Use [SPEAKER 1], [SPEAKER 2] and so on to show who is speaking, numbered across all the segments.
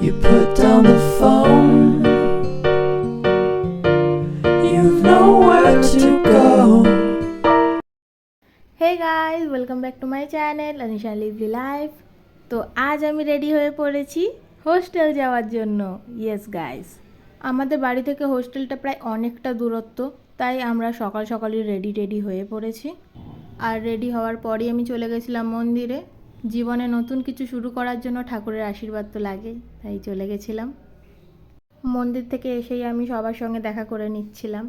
[SPEAKER 1] You put down the phone. You've nowhere to go.
[SPEAKER 2] Hey guys, welcome back to my channel Anisha Lively Life. তো আজ আমি ready হয়ে পড়েছি hostel যাওয়ার জন্য। ইয়েস গাইস, আমাদের বাড়ি থেকে হোস্টেলটা প্রায় অনেকটা দূরত্ব, তাই আমরা সকাল সকালই রেডি হয়ে পড়েছি। আর রেডি হওয়ার পরই আমি চলে গেছিলাম মন্দিরে। জীবনে নতুন কিছু শুরু করার জন্য ঠাকুরের আশীর্বাদ তো লাগে, তাই চলে গেছিলাম। মন্দির থেকে এসেই আমি সবার সঙ্গে দেখা করে নিচ্ছিলাম।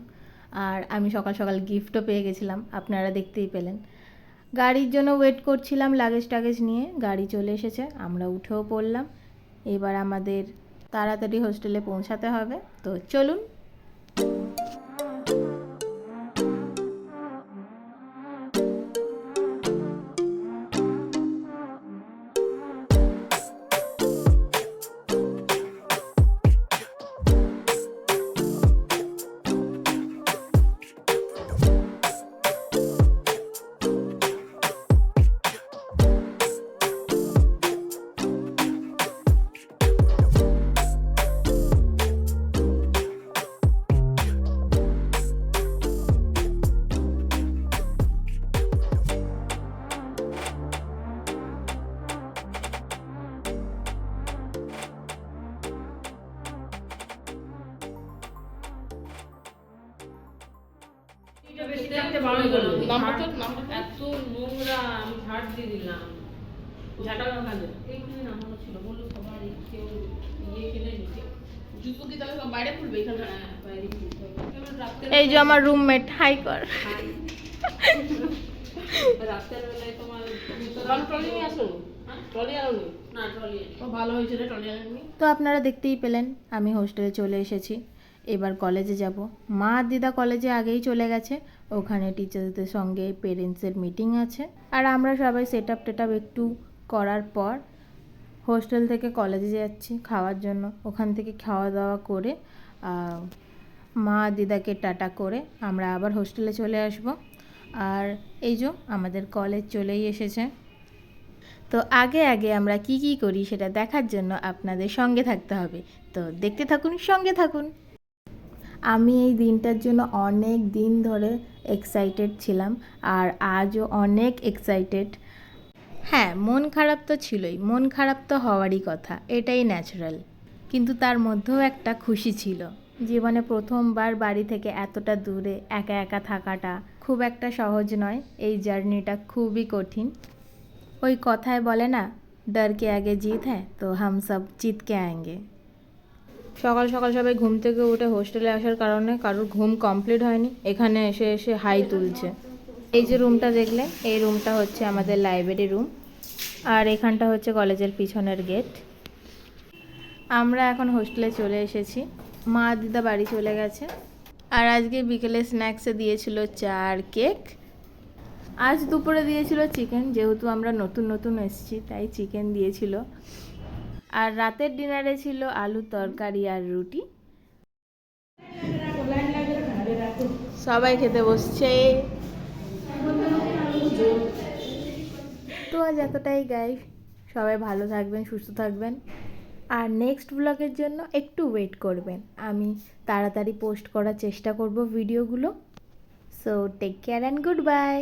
[SPEAKER 2] আর আমি সকাল সকাল গিফটও পেয়ে গেছিলাম, আপনারা দেখতেই পেলেন। গাড়ির জন্য ওয়েট করছিলাম লাগেজ টাগেজ নিয়ে। গাড়ি চলে এসেছে, আমরা উঠেও পড়লাম। এবার আমাদের তাড়াতাড়ি হোস্টেলে পৌঁছাতে হবে, তো চলুন।
[SPEAKER 3] এত নোংরা, আমি ঝাড় দিয়ে দিলাম। ঝাঁটা লাগালে এইখানে নামানো ছিল, বললো সবার কেউ ইয়ে খেলে নিতে। জুতো কি তাহলে সব বাইরে খুলবে? এখানে বাইরে খুলতে হবে।
[SPEAKER 2] এই যে আমার রুমমেট, হাই কর।
[SPEAKER 3] রাতের বেলায় তোমার ট্রলি নিয়ে আসো। ট্রলি আনো না, ট্রলি ভালো হয়েছে রে, ট্রলি আনি।
[SPEAKER 2] তো আপনারা দেখতেই পেলেন আমি হোস্টেলে চলে এসেছি। এবার কলেজে যাব। মা আর দিদা কলেজে আগেই চলে গেছে, ওখানে টিচারদের সঙ্গে পেরেন্টসের মিটিং আছে। আর আমরা সবাই সেট আপ একটু করার পর হোস্টেল থেকে কলেজে যাচ্ছি খাওয়ার জন্য। ওখান থেকে খাওয়া দাওয়া করে মা দিদাকে টাটা করে আমরা আবার হোস্টেলে চলে আসব। আর এই যে আমাদের কলেজ চলেই এসেছে। তো আগে আমরা কি করি সেটা দেখার জন্য আপনাদের সঙ্গে থাকতে হবে, তো দেখতে থাকুন, সঙ্গে থাকুন। আমি এই দিনটার জন্য অনেক দিন ধরে এক্সাইটেড ছিলাম, আর আজও অনেক এক্সাইটেড। হ্যাঁ, মন খারাপ তো ছিলই, মন খারাপ তো হওয়ারই কথা, এটাই ন্যাচারাল। কিন্তু তার মধ্যেও একটা খুশি ছিল। জীবনে প্রথমবার বাড়ি থেকে এতটা দূরে একা একা থাকাটা খুব একটা সহজ নয়। এই জার্নিটা খুবই কঠিন। ওই কথায় বলে না, ডর কে আগে জিত হ্যাঁ, তো হাম সব জিত কে আয়েঙ্গে। সকাল সকাল সবাই ঘুম থেকে উঠে হোস্টেলে আসার কারণে কারোর ঘুম কমপ্লিট হয়নি, এখানে এসে হাই তুলছে। এই যে রুমটা দেখলে, এই রুমটা হচ্ছে আমাদের লাইব্রেরি রুম, আর এখানটা হচ্ছে কলেজের পিছনের গেট। আমরা এখন হোস্টেলে চলে এসেছি, মা দিদা বাড়ি চলে গেছে। আর আজকে বিকেলে স্ন্যাক্সে দিয়েছিল চা আর কেক। আজ দুপুরে দিয়েছিল চিকেন, যেহেতু আমরা নতুন এসেছি তাই চিকেন দিয়েছিল। আর রাতের ডিনারে ছিল আলু তরকারি আর রুটি। সবাই খেতে বসছে। তো আজ এতটাই গাইস, সবাই ভালো থাকবেন, সুস্থ থাকবেন। আর নেক্সট ব্লগের জন্য একটু ওয়েট করবেন, আমি তাড়াতাড়ি পোস্ট করার চেষ্টা করব ভিডিওগুলো। So take care and good by.